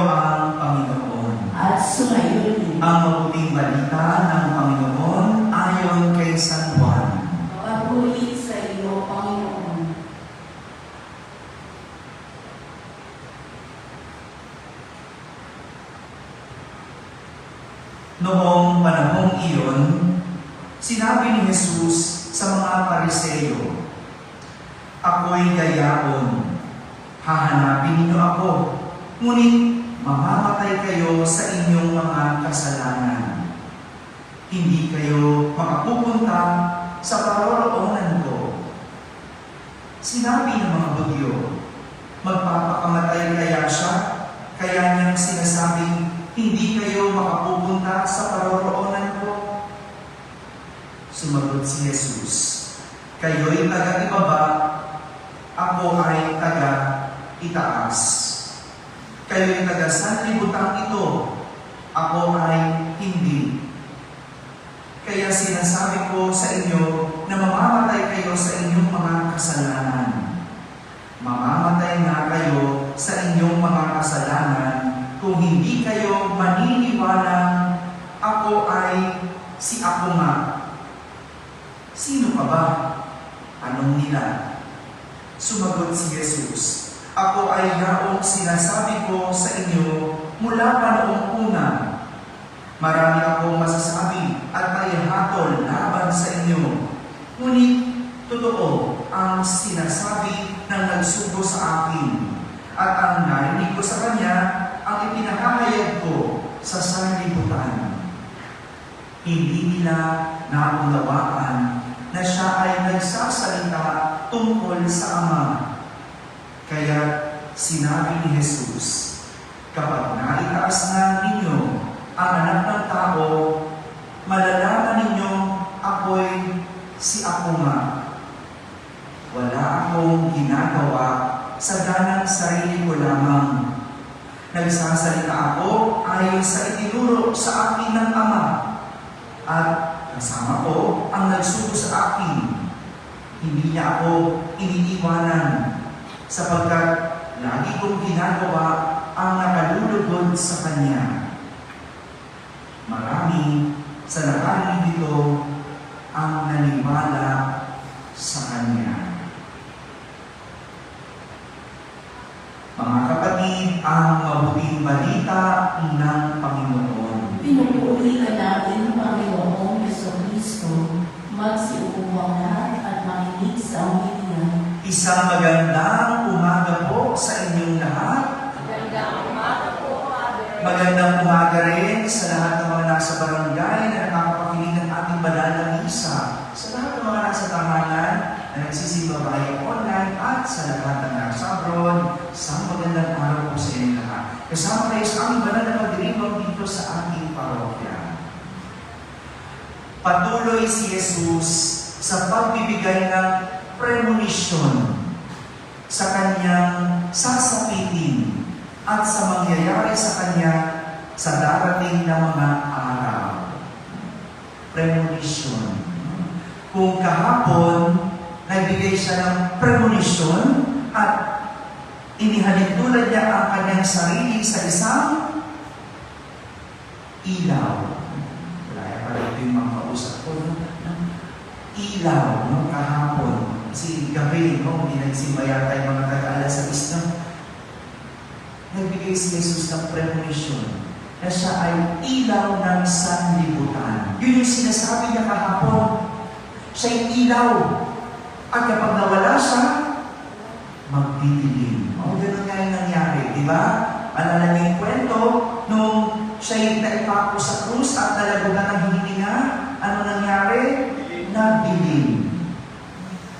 ang Panginoon. At sumayon din. Ang mabuting balita ng Panginoon ayon kay San Juan. Papuri sa iyo, Panginoon. Noong panahong iyon, sinabi ni Jesus sa mga Pariseo, "Ako'y gayaon, hahanapin ninyo ako, ngunit mamamatay kayo sa inyong mga kasalanan. Hindi kayo makapupunta sa paroroonan ko." Sinabi ng mga Hudyo, magpapakamatay kaya siya, kaya niyang sinasabing, hindi kayo makapupunta sa paroroonan ko? Sumagot si Jesus, kayo'y taga-ibaba, ako ay taga-itaas. Kayo'y taga-sanlibutan ito, ako ay hindi. Kaya sinasabi ko sa inyo na mamamatay kayo sa inyong mga kasalanan. Mamamatay nga kayo sa inyong mga kasalanan kung hindi kayo maniniwalang ako ay si Ako nga. Sino pa ba? Anong nila? Sumagot si Jesus, ako ay yaong sinasabi ko sa inyo mula pa noong una. Marami akong masasabi at maihatol laban sa inyo. Ngunit totoo ang sinasabi ng nagsugo sa akin, at ang narinig ko sa kanya ang ipinahahayag ko sa sanlibutan. Hindi nila naunawaan na siya ay nagsasalita tungkol sa Ama. Kaya sinabi ni Jesus, kapag naitaas na ninyo ang anak ng tao, malalaman ninyo ako'y si Ako nga. Wala akong ginagawa sa ganang sarili ko lamang. Nagsasalita ako ayon sa itinuro sa akin ng Ama, at kasama ko ang nagsugo sa akin. Hindi niya ako iniiwanan, sapagkat lagi kong ginagawa ang nakalulugod sa Kanya. Marami sa nakarinig dito ang naniwala sa Kanya. Mga kapatid, ang mabuting balita ng Panginoon. Pinupuri ka natin, Panginoong Jesucristo, magsiupo ang lahat at makinig sa umilihan. Isang magandang umaga po sa inyong lahat. Magandang umaga po, Father. Magandang umaga rin sa lahat ng mga nasa barangay na nakakapakinig ng ating banal na misa. Sa lahat ng mga nasa tahanan na nagsisimba via online at sa lahat ng nasa abroad, isang magandang araw po sa inyong lahat. Kasama kayo sa aming banal na pagdiriwang dito sa ating parokya. Patuloy si Jesus sa pagbibigay ng premonition sa kanyang sasapitin at sa mangyayari sa kanya sa darating na mga araw. Premonition. Kung kahapon, nagbigay siya ng premonition at inihalintulad niya ang kanyang sarili sa isang ilaw. Wala pa rin yung mga kausap ko. Ilaw, kahapon. Kasi gabi, hindi nagsimba yata yung mga taga-alas 6 na. Nagbigay si Jesus ng premonition na siya ay ilaw ng sanlibutan. Yun yung sinasabi niya kahapon. Siya'y ilaw. At kapag nawala siya, magdidilim. Ganun nga yung nangyari, di ba? Alala niyo yung kwento, nung siya'y naipako sa krus at nalagugan ng hininga, ano nangyari? Nagdilim.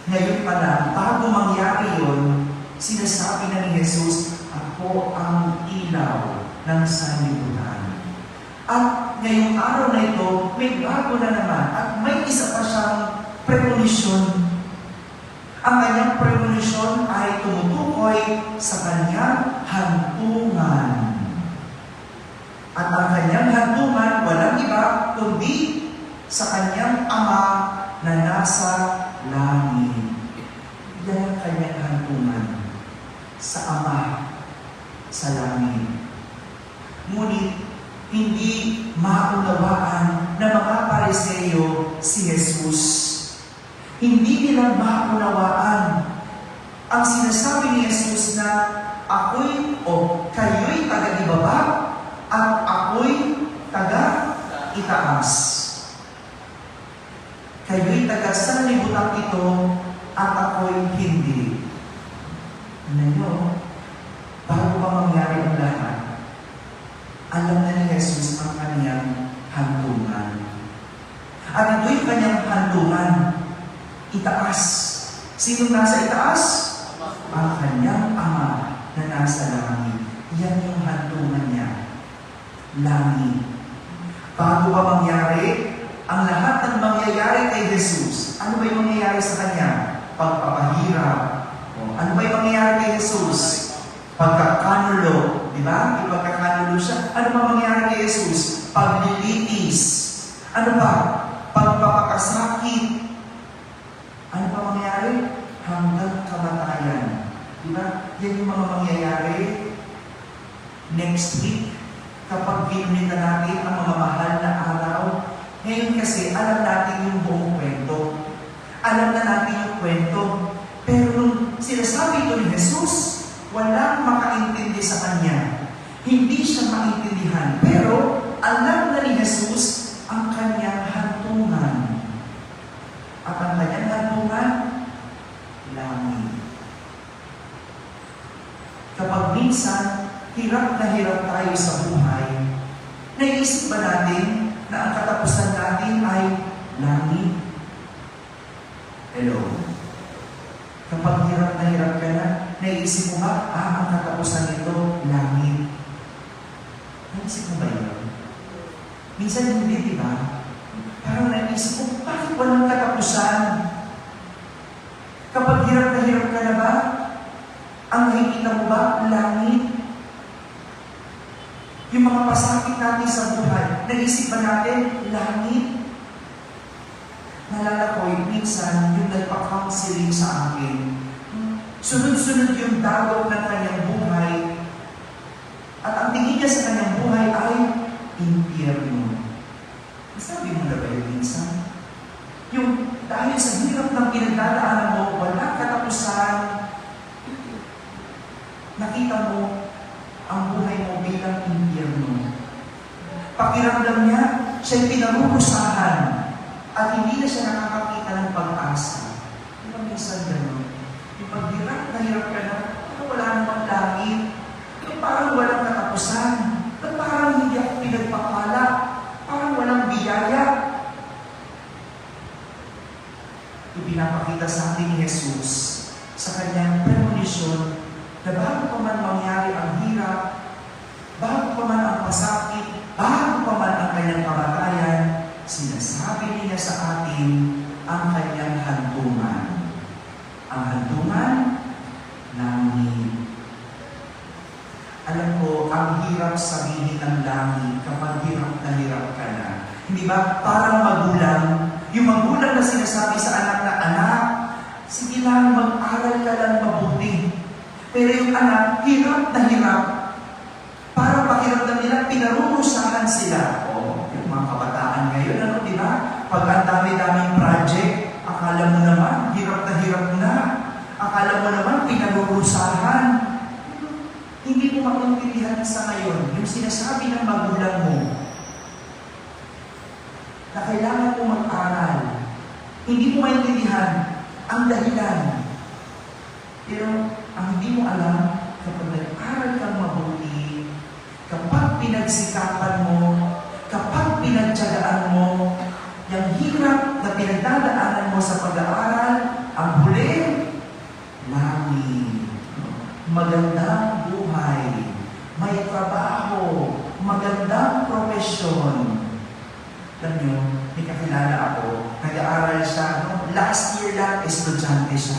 Ngayon pala, bago mangyari yun, sinasabi na ni Jesus, ako ang ilaw ng sanlibutan. At ngayong araw na ito, may bago na naman at may isa pa siyang premonition. Ang kanyang premonition ay tumutukoy sa kanyang hantungan. At ang kanyang hantungan, walang iba, kundi sa kanyang Ama na nasa langit. Yan ang kanyang hantungan sa Ama sa langit. Ngunit, hindi maunawaan ng mga Pariseo si Jesus. Hindi nila maunawaan ang sinasabi ni Jesus na ako'y o kayo'y taga-ibaba at ako'y taga-itaas. Kayo'y taga-sanlibutan ito at ako'y hindi. Ano? Bago pa mangyari ang lahat, alam na ni Jesus ang kanyang hantungan. At ito'y kanyang hantungan, itaas. Sino nasa itaas? Ang kanyang Ama na nasa langit. Yan yung hantungan niya. Langit. Bago pa mangyari, ang lahat ng mangyayari kay Jesus, ano ba yung mangyayari sa kanya? Pagpapahirap. Ano ba yung mangyayari kay Jesus? Pagkakanulo. Di ba? Ipagkakanulo siya. Ano ba mangyayari kay Jesus? Paglilitis. Ano ba? Pagpapakasakit. Ano ba mangyayari? Hanggang kamatayan. Di ba? Yan yung mga mangyayari next week kapag ginunita natin ang mga mahal na araw. Ngayon kasi, alam natin yung buong kwento. Alam na natin yung kwento. Pero nung sinasabi ito ni Jesus, walang makaintindi sa kanya. Hindi siya maintindihan. Pero, alam na ni Jesus ang kanyang hantungan. At ang kanyang hantungan, langit. Kapag minsan, hirap na hirap tayo sa buhay, naisip ba natin na ang katapusan natin ay langit? Hello? Kapag hirap ka na, naisip mo ba, ang katapusan nito, langit? Naisip mo ba yun? Minsan hindi, di ba? Parang naisip mo, bakit walang katapusan? Kapag hirap ka na ba, ang nakikita mo ba, langit? Yung mga pasakit natin sa buhay, naisip ba natin, langit? Nalala ko, minsan, yung nagpa-counseling sa akin, sunod-sunod yung dagok ng kanyang buhay, at ang tingin niya sa kanyang buhay ay impyerno. Sabi mo na ba yun minsan? Yung dahil sa hirap ng pinagdadaanan mo, walang katapusan, nakita mo ang buhay mo bilang impyerno. Pakiramdam niya, siya'y pinarurusahan at hindi na siya nakakakita ng pag-asa. Di ba minsan gano'n? Yung paghirap na hirap ka na, wala namang langit. Yung parang walang katapusan. At parang hindi ako pinagpapala. Parang walang biyaya. Ito pinapakita sa atin ni Jesus sa kanyang premonition na bago pa man mangyari ang hirap, bago pa man ang pasakit, bago pa man ang kanyang kamatayan, sinasabi niya sa atin ang kanyang hantungan. Ang hantungan, langit. Alam ko, ang hirap sabihin ng langit kapag hirap ka na. Hindi ba? Parang magulang. Yung magulang na sinasabi sa anak na, anak, sige lang, mag-aral ka lang mabuti. Pero yung anak, hirap na hirap. Parang pakiramdam nila, pinarurusahan sila. Yung mga kabataan ngayon, ano, di ba? Pag ang dami-daming project, akala mo naman, hirap na. Akala mo naman, pinarurusahan. Hindi mo maintindihan sa ngayon, yung sinasabi ng magulang mo, na kailangan mo mag-aral. Hindi mo maintindihan ang dahilan. Pero, ang hindi mo alam, kapag nag-aral kang mabuti, kapag pinagsikapan mo, kapag pinagtyagaan mo, yung hirap na pinagdadaanan mo sa pag-aaral, ang huli, langit. Magandang buhay, may trabaho, magandang profesyon. Alam nyo, may kakilala ako, nag-aaral siya, last year lang, estudyante siya.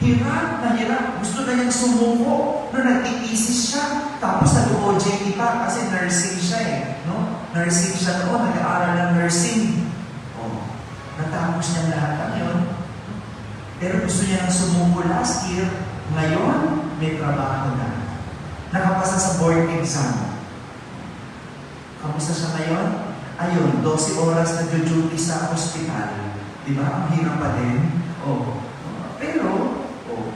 Hirap na hirap, gusto na niyang sumuko, nagtitisis siya, tapos nag-OJT pa, kasi nursing siya Nursing siya noon, nag-aaral ng nursing. Natapos niya lahat ng yun. Pero gusto niya nang sumuko last year, ngayon, may trabaho na. Nakapasa sa board exam. Kamusta siya ngayon? Ayun, 12 oras na duty sa ospital. Di ba? Ang hirap pa din. Pero,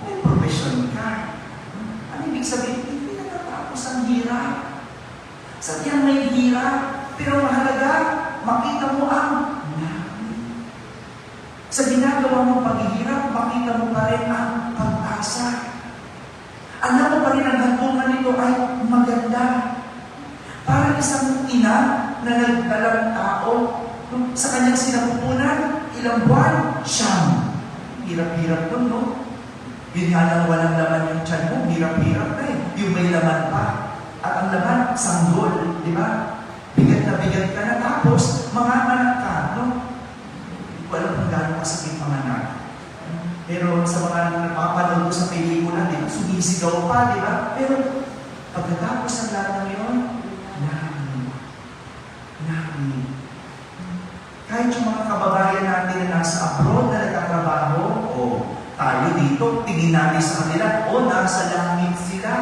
may profession ka. Ano ibig sabihin? Hindi natatapos ang hirap. Sadyang may hirap. Pero mahalaga, makita mo ang langit. Sa ginagawa mong paghihirap, makita mo pa rin ang pag-asa. Alam mo pa rin ang hantungan nito ay maganda. Parang isang ina na nagdalang tao sa kanyang sinapupunan, ilang buwan, siyam. Hirap-hirap doon, no? Yun nga lang walang laman yung tiyan mo, hirap-hirap na eh. Yung may laman pa. At ang laman, sanggol, di ba? Bigat na bigat ka na, tapos manganak ka, no? Walang kung gano'ng kasakit panganak. Pero sa mga napapanood ko sa pelikula, di ba? Sumisigaw pa, di ba? Pero pagkatapos ng lahat ng yun, langit. Kahit yung mga kababayan natin na nasa abroad na nagtatrabaho, tayo dito, tingin natin sa kanila, nasa langit sila.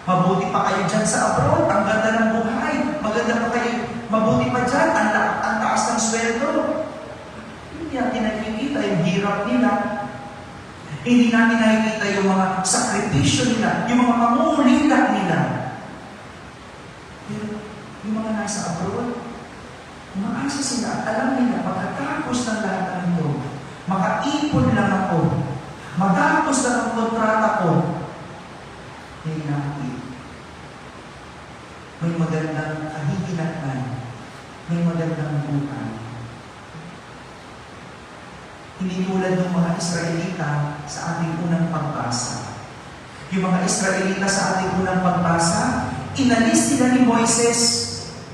Mabuti pa kayo dyan sa abroad, ang ganda ng buhay. Maganda pa kayo, mabuti pa dyan, ang taas ng sweldo. Hindi natin nakikita yung hirap nila. Hindi natin nakikita yung mga sakripisyo nila, yung mga pangungulila nila. Pero yung mga nasa abroad, umaasa sila, alam nila, pagkatapos ng lahat ng ito, makaipon lang ako, matapos lang ang kontrata ko, may nakikita. May magandang kahihinatnan, may magandang buhay. Hindi tulad ng mga Israelita sa ating unang pagbasa. Yung mga Israelita sa ating unang pagbasa, inalis sila ni Moises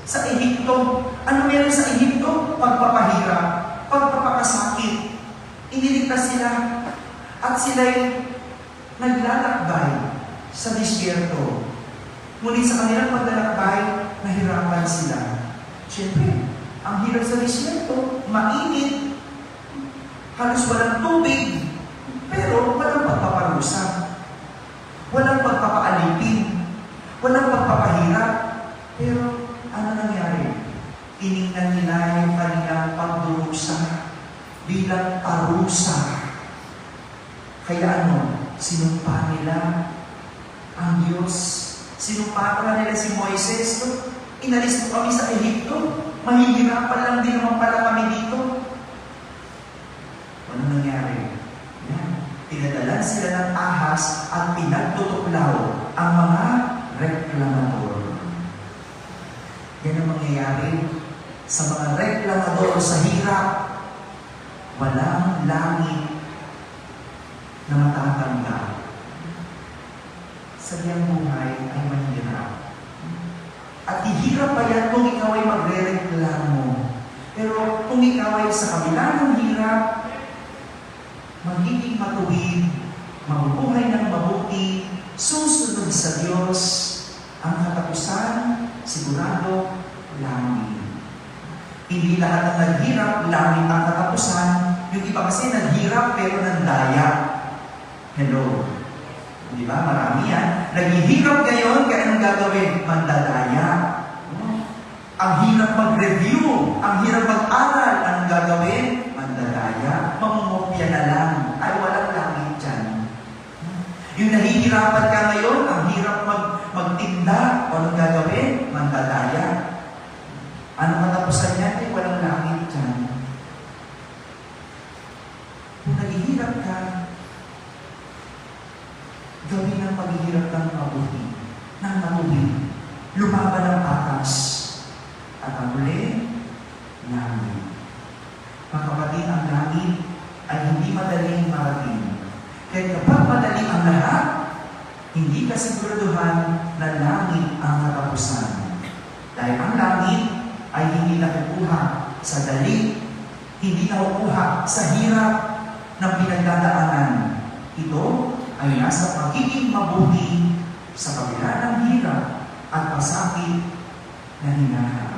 sa Ehipto. Ano meron sa Ehipto? Pagpapahirap, pagpapakasakit. Iniligtas sila at sila'y naglalakbay sa disyerto. Ngunit sa kanilang paglalakbay, nahirapan sila. Siyempre, ang hirap sa disyerto, mainit, halos walang tubig, pero walang pagpaparusa, walang pagpapaalipin, walang pagpapahirap. Pero ano nangyari? Tinignan nila yung kanilang pagdurusa bilang parusa. Kaya sinumpa nila ang Diyos. Sinumpa nila si Moises. Inalis mo kami sa Ehipto. Mahihirapan lang din naman pala kami dito. Ano nangyari? Pinadalan sila ng ahas at pinagtutuklaw ang mga reklamador. Yan ang mangyayari sa mga reklamador sa hirap. Walang langit na matatanggap. Sa iyang buhay ay mahirap. At hihirap pa yan kung ikaw ay magre-reklamo. Pero kung ikaw ay sa kabila ng hirap, magiging matuwid, mabubuhay ng mabuti, susunod sa Diyos, ang katapusan, sigurado, langit. Hindi lahat ng naghirap, langit ang katapusan. Yung iba kasi naghirap pero nandaya. Hello. Di ba? Marami yan. Naghihirap ngayon, kaya anong gagawin? Mandadaya. Ang hirap mag-review, ang hirap mag-aral, anong gagawin? Mandadaya. Mamumopya na lang. Ay, walang langit dyan. Yung nahihirapan ka ngayon, ang hirap magtinda, anong gagawin? Mandadaya. Anong katapusan niya? Ay, walang langit dyan. Kung naghihirap ka, gawin ang paghihirap ng mabuti, ng mabuti. Lumaban ng atas. At ang huli, langit. Mga kapatid, ang langit ay hindi madaling marating. Kaya kapag madali ang lahat, hindi kasiguraduhan na langit ang katapusan. Dahil ang langit ay hindi nakukuha sa dali, hindi nakukuha sa hirap ng pinagdadaanan. Ito ay nasa pagiging mabuti sa kabila ng hirap at pasakit na hinaharap.